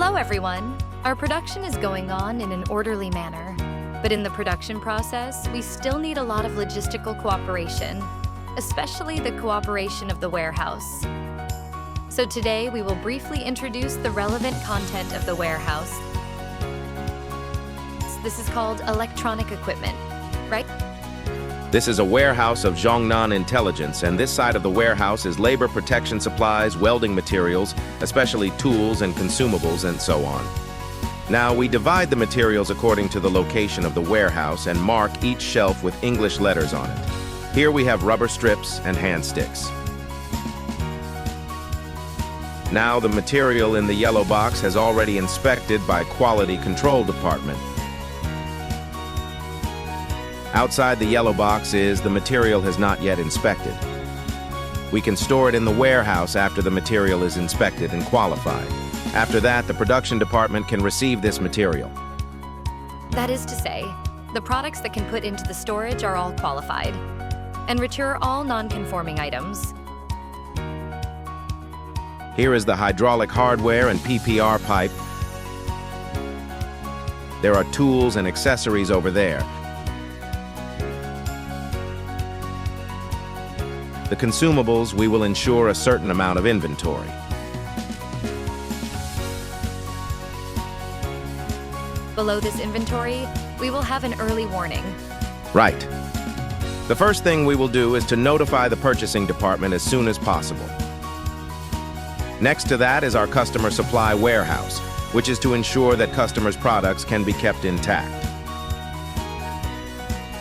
Hello, everyone. Our production is going on in an orderly manner, but in the production process, we still need a lot of logistical cooperation, especially the cooperation of the warehouse. So today, we will briefly introduce the relevant content of the warehouse. This is called electronic equipment, right? This is a warehouse of Zhongnan intelligence, and this side of the warehouse is labor protection supplies, welding materials, especially tools and consumables, and so on. Now, we divide the materials according to the location of the warehouse and mark each shelf with English letters on it. Here we have rubber strips and hand sticks. Now, the material in the yellow box has already inspected by Quality Control Department. Outside the yellow box is the material has not yet inspected. We can store it in the warehouse after the material is inspected and qualified. After that, the production department can receive this material. That is to say, the products that can put into the storage are all qualified and return all non-conforming items. Here is the hydraulic hardware and PPR pipe. There are tools and accessories over there. The consumables, we will ensure a certain amount of inventory. Below this inventory, we will have an early warning. Right. The first thing we will do is to notify the purchasing department as soon as possible. Next to that is our customer supply warehouse, which is to ensure that customers' products can be kept intact.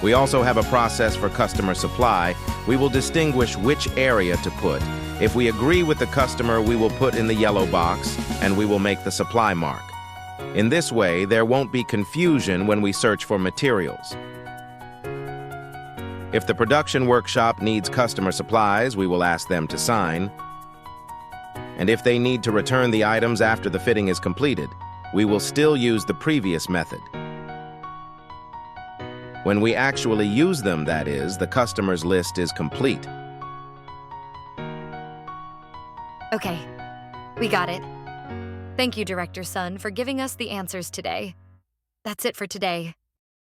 We also have a process for customer supply. We will distinguish which area to put. If we agree with the customer, we will put in the yellow box, and we will make the supply mark. In this way, there won't be confusion when we search for materials. If the production workshop needs customer supplies, we will ask them to sign. And if they need to return the items after the fitting is completed, we will still use the previous method. When we actually use them, that is, the customer's list is complete. Okay, we got it. Thank you, Director Sun, for giving us the answers today. That's it for today.